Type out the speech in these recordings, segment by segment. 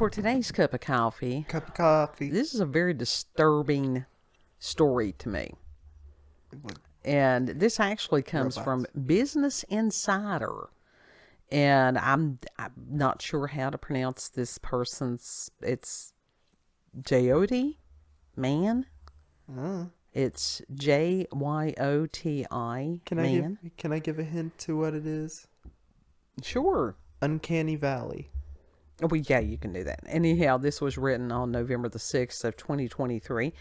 for today's cup of coffee, this is a very disturbing story to me. And this actually comes from Business Insider. And I'm not sure how to pronounce this person's. It's Jyoti Mann. It's Jyoti. Can I give a hint to what it is? Sure. Uncanny Valley. Well, yeah, you can do that. Anyhow, this was written on November the 6th of 2023.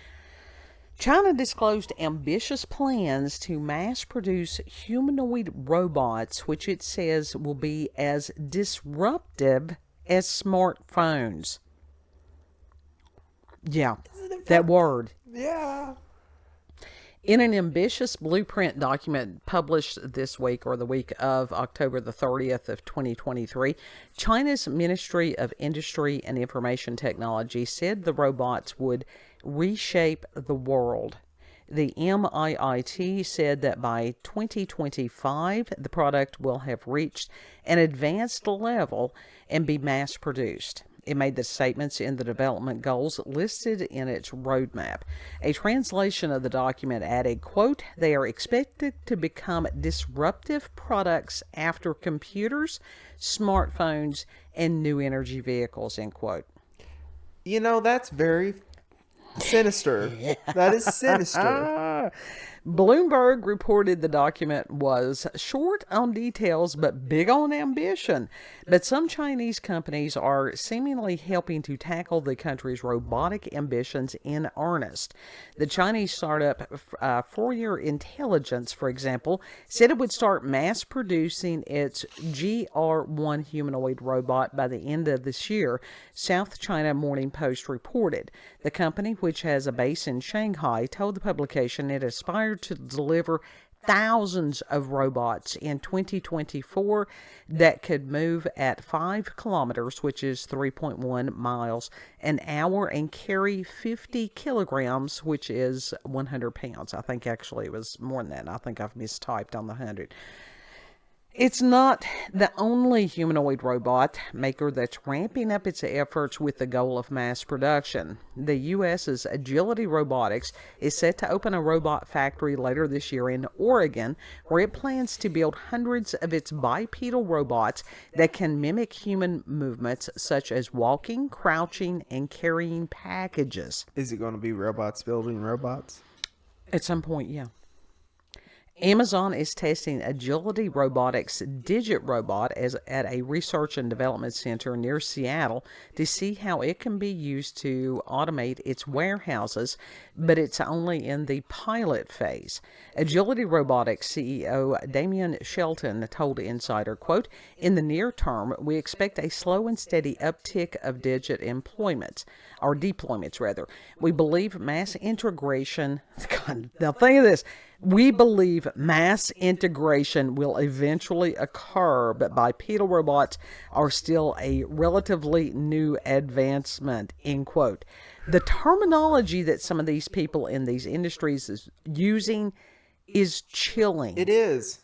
China disclosed ambitious plans to mass-produce humanoid robots, which it says will be as disruptive as smartphones. Yeah, that word. Yeah. In an ambitious blueprint document published this week, or the week of October the 30th of 2023, China's Ministry of Industry and Information Technology said the robots would reshape the world. The MIIT said that by 2025, the product will have reached an advanced level and be mass-produced. It made the statements in the development goals listed in its roadmap. A translation of the document added, quote, they are expected to become disruptive products after computers, smartphones, and new energy vehicles, end quote. You know, that's very sinister. That is sinister. Bloomberg reported the document was short on details but big on ambition. But some Chinese companies are seemingly helping to tackle the country's robotic ambitions in earnest. The Chinese startup Fourier Intelligence, for example, said it would start mass producing its GR1 humanoid robot by the end of this year, South China Morning Post reported. The company, which has a base in Shanghai, told the publication it aspired to deliver thousands of robots in 2024 that could move at 5 kilometers, which is 3.1 miles an hour, and carry 50 kilograms, which is 100 pounds. I think actually it was more than that. I think I've mistyped on the 100. It's not the only humanoid robot maker that's ramping up its efforts with the goal of mass production. The U.S.'s Agility Robotics is set to open a robot factory later this year in Oregon, where it plans to build hundreds of its bipedal robots that can mimic human movements such as walking, crouching, and carrying packages. Is it going to be robots building robots? At some point, yeah. Amazon is testing Agility Robotics' Digit robot at a research and development center near Seattle to see how it can be used to automate its warehouses, but it's only in the pilot phase. Agility Robotics CEO Damien Shelton told Insider, quote, in the near term, we expect a slow and steady uptick of Digit deployments. We believe mass integration, God, now think of this, we believe mass integration will eventually occur, but bipedal robots are still a relatively new advancement, end quote. The terminology that some of these people in these industries is using is chilling. It is.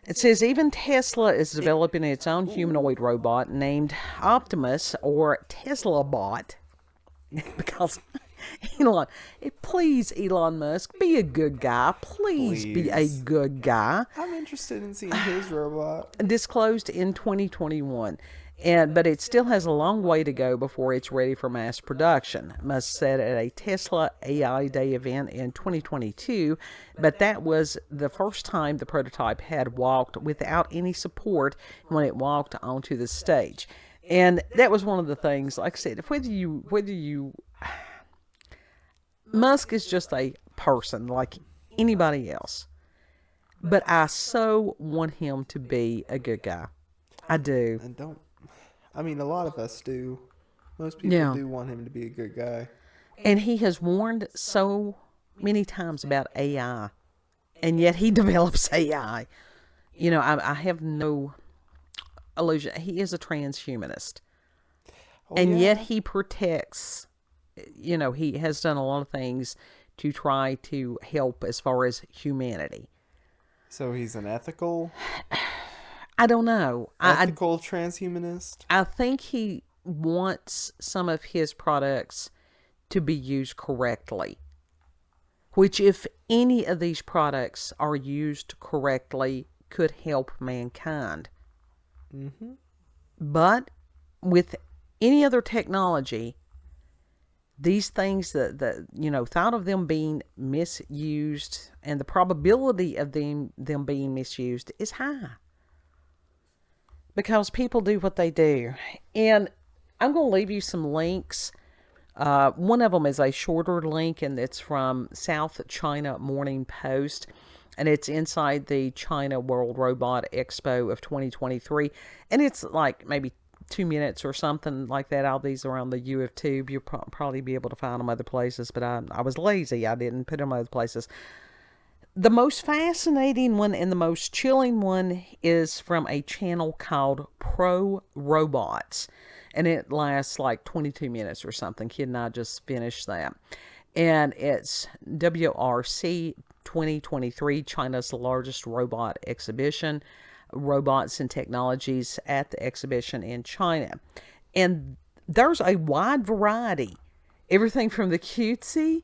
It says even Tesla is developing its own humanoid robot named Optimus, or Tesla Bot, because... please, Elon Musk, be a good guy. Please be a good guy. I'm interested in seeing his robot. Disclosed in 2021. But it still has a long way to go before it's ready for mass production. Musk said at a Tesla AI Day event in 2022, but that was the first time the prototype had walked without any support when it walked onto the stage. And that was one of the things, like I said, whether you Musk is just a person like anybody else. But I so want him to be a good guy. I do. A lot of us do. Most people do want him to be a good guy. And he has warned so many times about AI. And yet he develops AI. You know, I have no illusion. He is a transhumanist. Yet he protects... You know, he has done a lot of things to try to help as far as humanity. So he's an ethical? I don't know. Ethical transhumanist? I think he wants some of his products to be used correctly. Which, if any of these products are used correctly, could help mankind. Mm-hmm. But with any other technology, these things that thought of them being misused, and the probability of them being misused is high. Because people do what they do. And I'm going to leave you some links. One of them is a shorter link, and it's from South China Morning Post. And it's inside the China World Robot Expo of 2023. And it's like maybe 2 minutes or something like that. All these are on the U of Tube. You'll probably be able to find them other places, but I was lazy. I didn't put them other places. The most fascinating one and the most chilling one is from a channel called Pro Robots. And it lasts like 22 minutes or something. Kid and I just finished that. And it's WRC 2023, China's largest robot exhibition. Robots and technologies at the exhibition in China. And there's a wide variety. Everything from the cutesy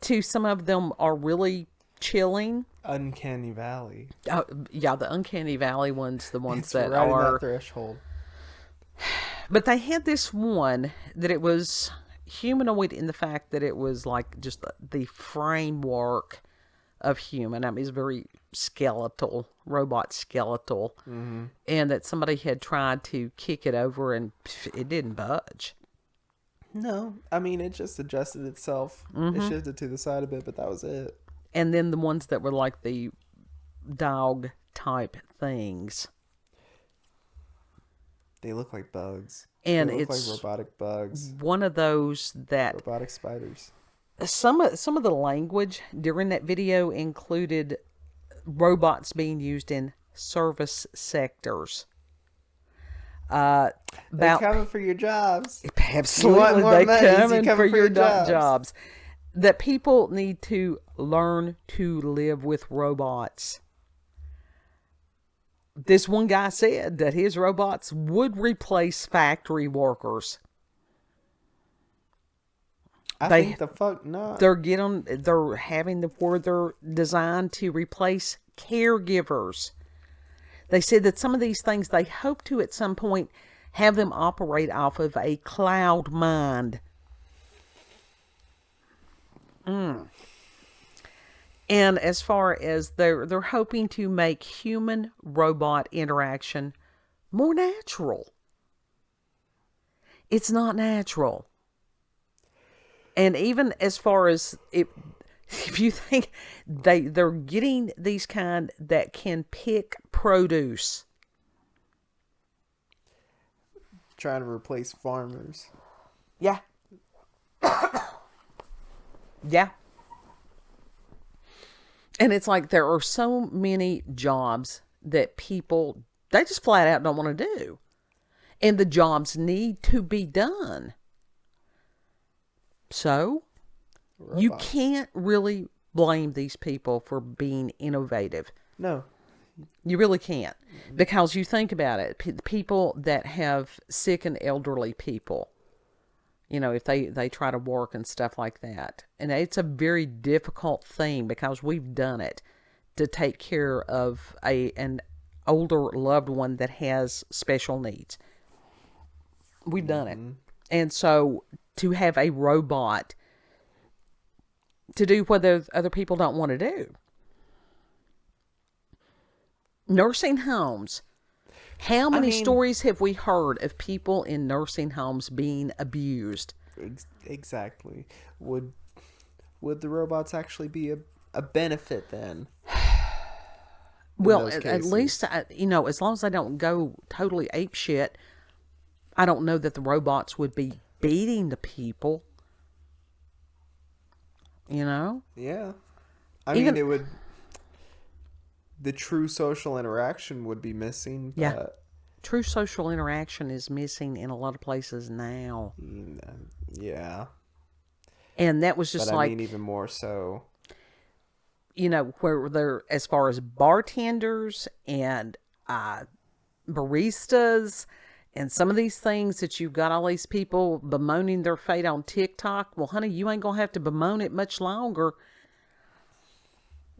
to some of them are really chilling. Uncanny Valley. Yeah, the Uncanny Valley ones, the ones It's that right are... in that threshold. But they had this one that it was humanoid in the fact that it was like just the framework of human. I mean, it's very skeletal, robot skeletal. Mm-hmm. And that somebody had tried to kick it over and it didn't budge. No, I mean, it just adjusted itself. Mm-hmm. It shifted to the side a bit, but that was it. And then the ones that were like the dog type things. They look like bugs. And they look it's like robotic bugs. One of those that... Robotic spiders. Some of the language during that video included robots being used in service sectors. They're coming for your jobs. Absolutely, they're coming for your jobs. That people need to learn to live with robots. This one guy said that his robots would replace factory workers. I think the fuck not. They're having where they're designed to replace caregivers. They said that some of these things they hope to at some point have them operate off of a cloud mind. And as far as they're hoping to make human robot interaction more natural. It's not natural. And even as far as if you think they're getting these kind that can pick produce. Trying to replace farmers. Yeah. Yeah. And it's like there are so many jobs that people, they just flat out don't want to do. And the jobs need to be done. So, Robots. You can't really blame these people for being innovative. No. You really can't. Because you think about it, people that have sick and elderly people, if they try to work and stuff like that. And it's a very difficult thing because we've done it to take care of an older loved one that has special needs. We've done it. And so to have a robot to do what those other people don't want to do. Nursing homes. How many stories have we heard of people in nursing homes being abused? Exactly. Would the robots actually be a benefit then? Well, at least, as long as I don't go totally apeshit, I don't know that the robots would be beating the people. Yeah. I mean, it would... The true social interaction would be missing. But... Yeah. True social interaction is missing in a lot of places now. Yeah. And that was just but I mean, even more so. Where they're, as far as bartenders and baristas And some of these things that you've got all these people bemoaning their fate on TikTok, well, honey, you ain't going to have to bemoan it much longer.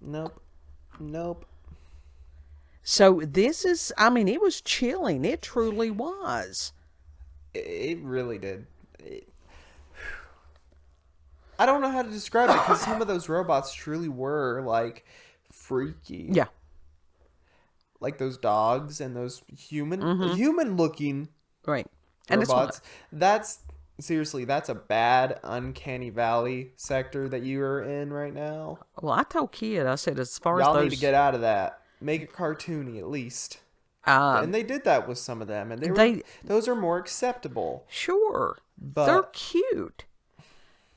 Nope. So this is, I mean, it was chilling. It truly was. It really did. I don't know how to describe it because some of those robots truly were like freaky. Yeah. Like those dogs and those human looking Right. And robots. That's seriously, that's a bad uncanny valley sector that you are in right now. Well, I told Kid, I said, as far as Y'all those... need to get out of that. Make it cartoony at least. And they did that with some of them, and those are more acceptable. Sure. But they're cute.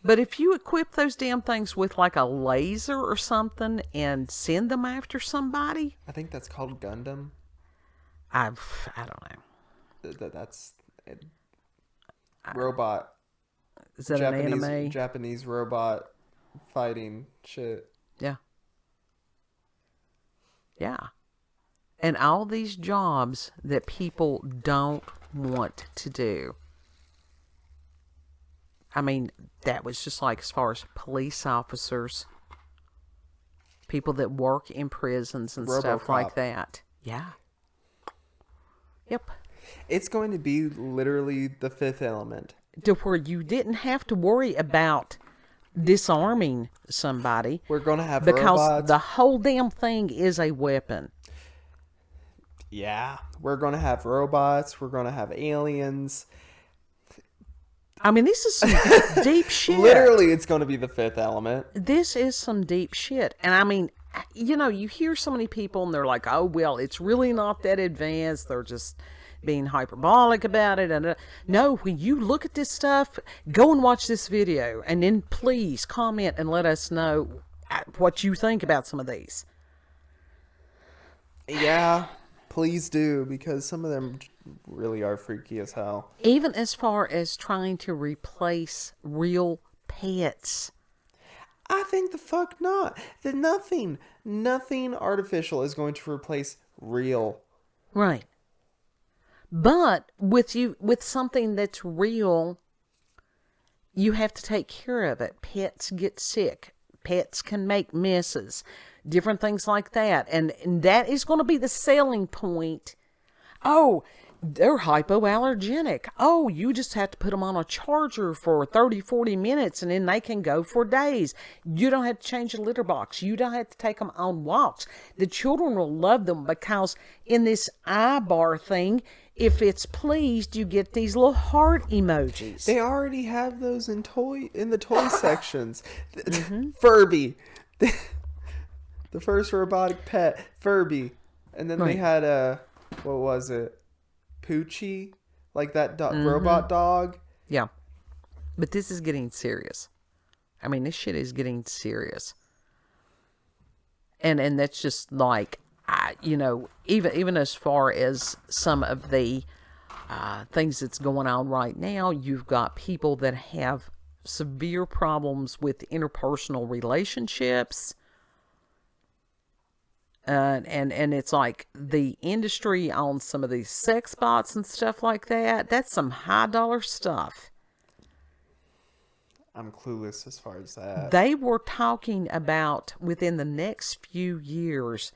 But if you equip those damn things with like a laser or something and send them after somebody... I think that's called Gundam. I don't know. That's robot. Is that an anime? Japanese robot fighting shit. Yeah. Yeah. And all these jobs that people don't want to do. I mean, that was just like as far as police officers, people that work in prisons and stuff like that. Yeah. Yep. It's going to be literally the Fifth Element. To where you didn't have to worry about disarming somebody. We're going to have because robots. The whole damn thing is a weapon. Yeah. We're going to have robots. We're going to have aliens. I mean, this is some deep shit. Literally, it's going to be the Fifth Element. This is some deep shit. And I mean, you know, you hear so many people and they're like, oh, well, it's really not that advanced. They're just being hyperbolic about it. And no, when you look at this stuff, go and watch this video. And then please comment and let us know what you think about some of these. Yeah, please do. Because some of them really are freaky as hell. Even as far as trying to replace real pets. I think the fuck not. That nothing artificial is going to replace real. Right. But with something that's real, you have to take care of it. Pets get sick. Pets can make messes. Different things like that. And that is going to be the selling point. Oh, they're hypoallergenic. Oh, you just have to put them on a charger for 30, 40 minutes and then they can go for days. You don't have to change the litter box. You don't have to take them on walks. The children will love them because in this bar thing, if it's pleased, you get these little heart emojis. They already have those in the toy sections. Furby. The first robotic pet, Furby. And then they had what was it? Poochie, like that robot dog. Yeah, but this is getting serious. I mean, this shit is getting serious, and that's just like, you know, even as far as some of the things that's going on right now, you've got people that have severe problems with interpersonal relationships. And it's like the industry on some of these sex bots and stuff like that. That's some high dollar stuff. I'm clueless as far as that. They were talking about within the next few years,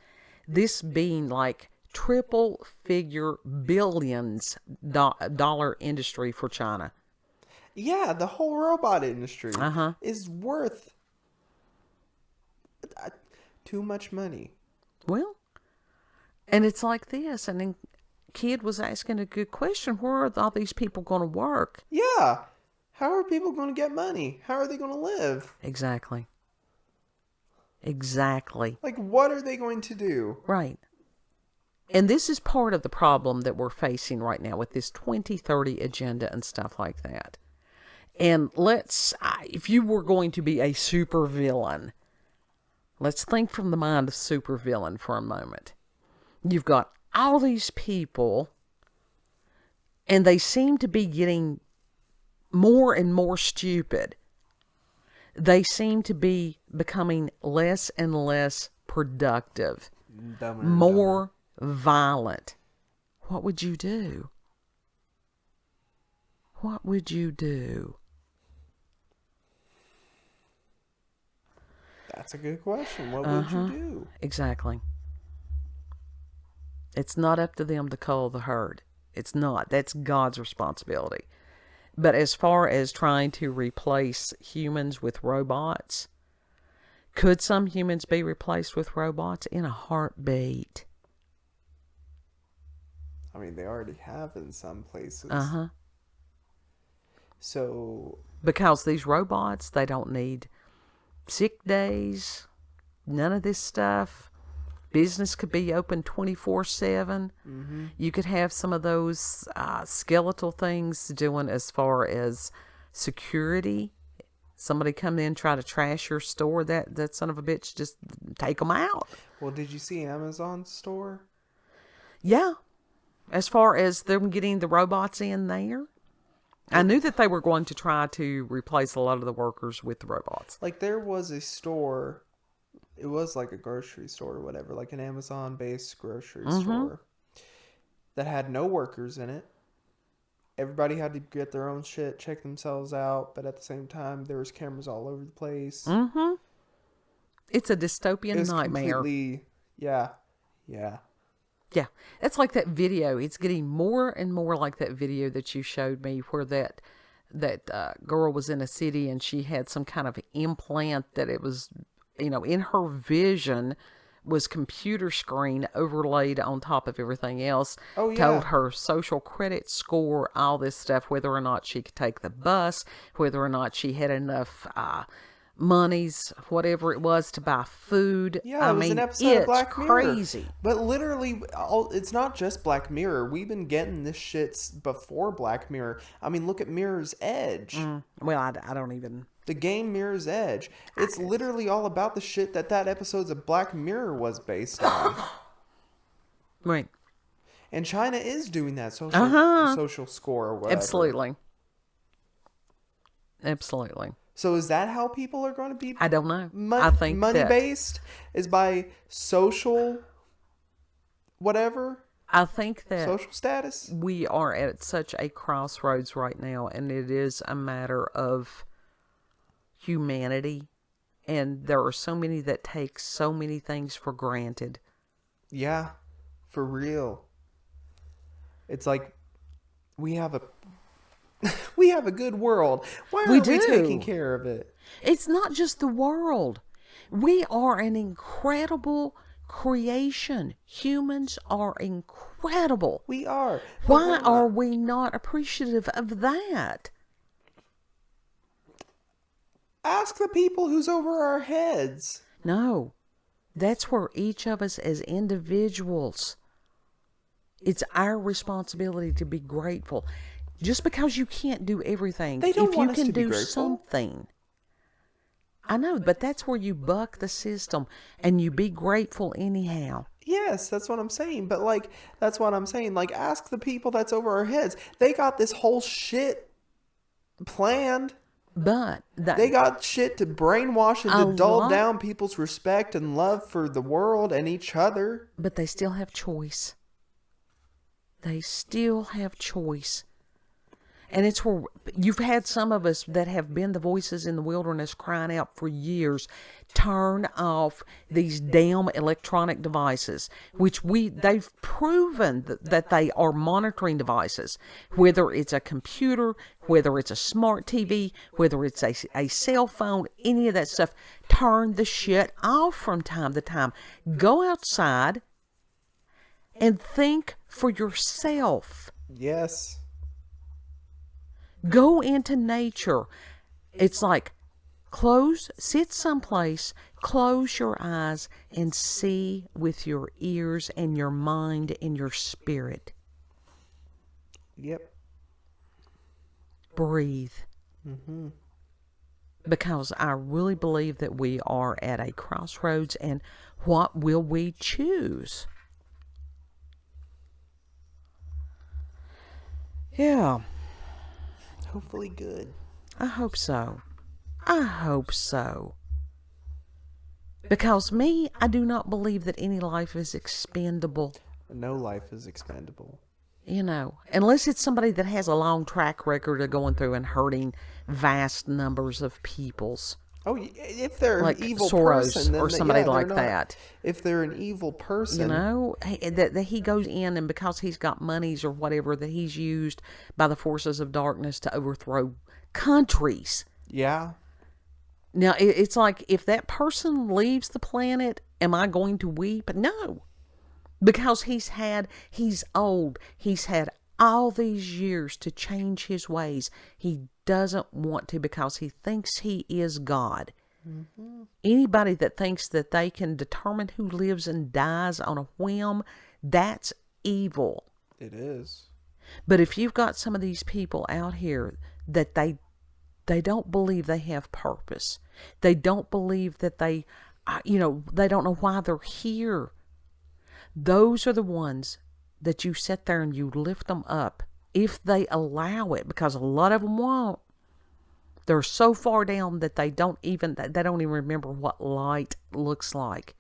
this being like triple figure billions dollar industry for China. Yeah, the whole robot industry is worth too much money. Well, and it's like this, and then Kid was asking a good question. Where are all these people going to work? Yeah. How are people going to get money? How are they going to live? Exactly. Like, what are they going to do? Right. And this is part of the problem that we're facing right now with this 2030 agenda and stuff like that. And if you were going to be a supervillain, let's think from the mind of supervillain for a moment. You've got all these people, and they seem to be getting more and more stupid. They seem to be becoming less and less productive, more violent. What would you do? What would you do? That's a good question. What would you do? Exactly. It's not up to them to cull the herd. It's not. That's God's responsibility. But as far as trying to replace humans with robots, could some humans be replaced with robots? In a heartbeat. I mean, they already have in some places. Uh-huh. So... Because these robots, they don't need sick days, none of this stuff. Business could be open 24/7. You could have some of those skeletal things doing as far as security. Somebody come in, try to trash your store, that son of a bitch, just take them out. Well, did you see Amazon's store? Yeah. As far as them getting the robots in there, I knew that they were going to try to replace a lot of the workers with the robots. Like, there was a store, it was like a grocery store or whatever, like an Amazon-based grocery store that had no workers in it. Everybody had to get their own shit, check themselves out, but at the same time, there was cameras all over the place. It's a dystopian nightmare. Completely, yeah. Yeah, it's like that video. It's getting more and more like that video that you showed me where that girl was in a city and she had some kind of implant that it was, in her vision was computer screen overlaid on top of everything else. Oh, yeah. Told her social credit score, all this stuff, whether or not she could take the bus, whether or not she had enough monies, whatever it was, to buy food. Yeah, it was an episode of Black Mirror. Crazy. But literally, it's not just Black Mirror. We've been getting this shit before Black Mirror. I mean, look at Mirror's Edge. Well, I don't even... The game Mirror's Edge. It's literally all about the shit that episodes of Black Mirror was based on. Right. And China is doing that social score or whatever. Absolutely. So is that how people are going to be? I don't know. I think money-based is by social whatever? I think that social status? We are at such a crossroads right now, and it is a matter of humanity, and there are so many that take so many things for granted. Yeah, for real. It's like we have a good world. Why aren't we taking care of it? It's not just the world. We are an incredible creation. Humans are incredible. We are. Why are we not appreciative of that? Ask the people who's over our heads. No. That's where each of us as individuals, it's our responsibility to be grateful. Just because you can't do everything, they don't if want you us can to be do grateful. something. I know, but that's where you buck the system and you be grateful anyhow. Yes, that's what I'm saying. But that's what I'm saying. Ask the people that's over our heads. They got this whole shit planned. But they got shit to brainwash and to dull down people's respect and love for the world and each other. But they still have choice. They still have choice. And it's where you've had some of us that have been the voices in the wilderness crying out for years, turn off these damn electronic devices, which they've proven that they are monitoring devices, whether it's a computer, whether it's a smart TV, whether it's a cell phone, any of that stuff. Turn the shit off from time to time. Go outside and think for yourself. Yes. Go into nature. It's like sit someplace, close your eyes, and see with your ears and your mind and your spirit. Yep. Breathe. Mm-hmm. Because I really believe that we are at a crossroads, and what will we choose? Yeah. Hopefully good. I hope so. I hope so. Because I do not believe that any life is expendable. No life is expendable. Unless it's somebody that has a long track record of going through and hurting vast numbers of peoples. Oh, if they're Like an evil Soros person, then or somebody they're like not. that. If they're an evil person, That he goes in, and because he's got monies or whatever, that he's used by the forces of darkness to overthrow countries. yeah. Now, it's like, if that person leaves the planet, am I going to weep? No. Because he's old. He's had all these years to change his ways. He doesn't want to because he thinks he is God. Mm-hmm. Anybody that thinks that they can determine who lives and dies on a whim, that's evil. It is. But if you've got some of these people out here that they don't believe they have purpose. They don't believe that they don't know why they're here. Those are the ones that you sit there and you lift them up if they allow it, because a lot of them won't. They're so far down that they don't even remember what light looks like.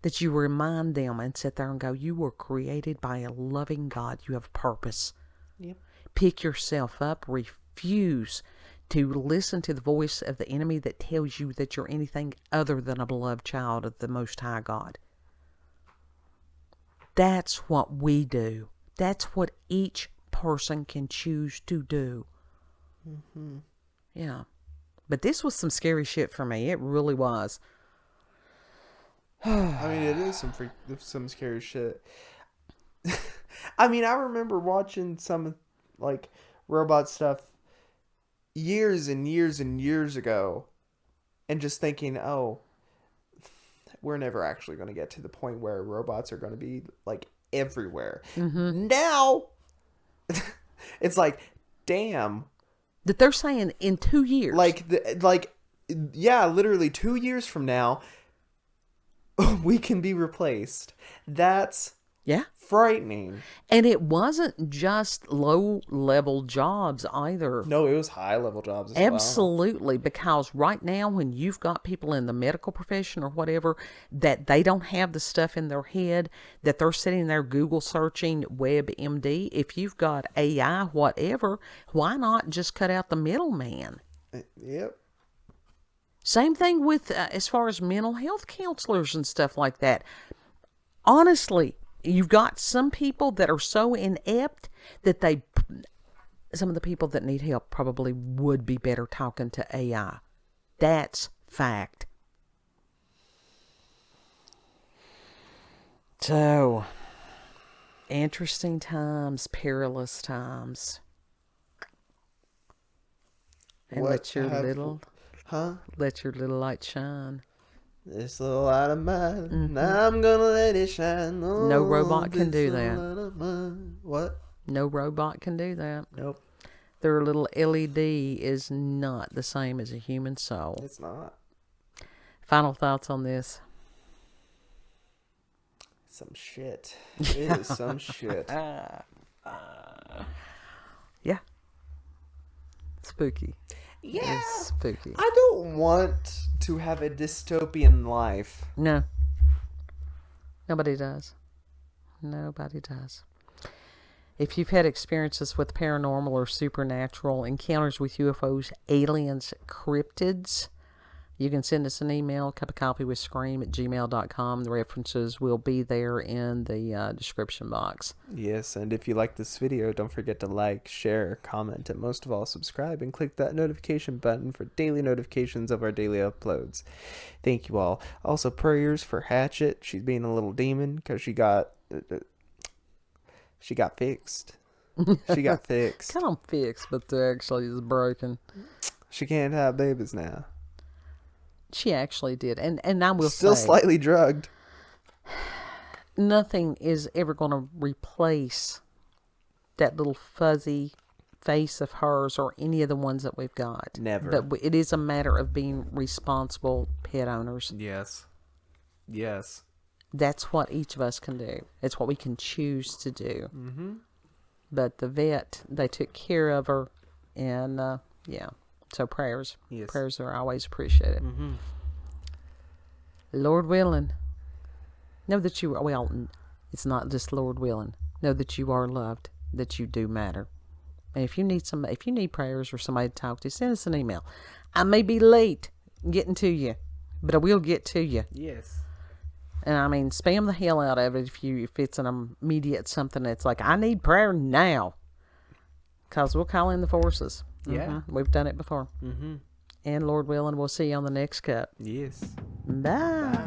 That you remind them and sit there and go, you were created by a loving God. You have purpose. Yep. Pick yourself up. Refuse to listen to the voice of the enemy that tells you that you're anything other than a beloved child of the Most High God. That's what we do. That's what each person can choose to do. Mm-hmm. Yeah. But this was some scary shit for me. It really was. I mean, it is some scary shit. I mean, I remember watching some like robot stuff years and years and years ago, and just thinking, oh, we're never actually going to get to the point where robots are going to be like everywhere. Mm-hmm. Now, it's like, damn. That they're saying in 2 years. Yeah, literally 2 years from now, we can be replaced. That's frightening. And it wasn't just low-level jobs either. No, it was high-level jobs as Absolutely, because right now when you've got people in the medical profession or whatever that they don't have the stuff in their head, that they're sitting there Google searching WebMD, if you've got AI, whatever, why not just cut out the middleman? Yep. Same thing with as far as mental health counselors and stuff like that. Honestly, you've got some people that are so inept that some of the people that need help probably would be better talking to AI. That's fact. So, interesting times, perilous times. And let your little light shine. This little light of mine, I'm gonna let it shine. Oh, no robot can do that. What? No robot can do that. Nope. Their little LED is not the same as a human soul. It's not. Final thoughts on this? Some shit. It is some shit. Yeah. Spooky. Yeah. It's spooky. I don't want to have a dystopian life. No. Nobody does. Nobody does. If you've had experiences with paranormal or supernatural encounters with UFOs, aliens, cryptids, you can send us an email, cupofcoffeewithscream@gmail.com. The references will be there in the description box. Yes, and if you like this video, don't forget to like, share, comment, and most of all, subscribe and click that notification button for daily notifications of our daily uploads. Thank you all. Also, prayers for Hatchet. She's being a little demon because she got fixed. She got fixed. Kind of fixed, but actually is broken. She can't have babies now. She actually did. And I will Still say, slightly drugged. Nothing is ever going to replace that little fuzzy face of hers or any of the ones that we've got. Never. But it is a matter of being responsible pet owners. Yes. Yes. That's what each of us can do. It's what we can choose to do. Mm-hmm. But the vet, they took care of her. And, yeah. So prayers. Yes. Prayers are always appreciated. Mm-hmm. Lord willing. Know that it's not just Lord willing. Know that you are loved, that you do matter. And if you need prayers or somebody to talk to, send us an email. I may be late getting to you, but I will get to you. Yes. And I mean, spam the hell out of it if it's an immediate something that's like, I need prayer now. Because we'll call in the forces. Yeah. We've done it before. Mm-hmm. And Lord willing, we'll see you on the next cup. Yes. Bye.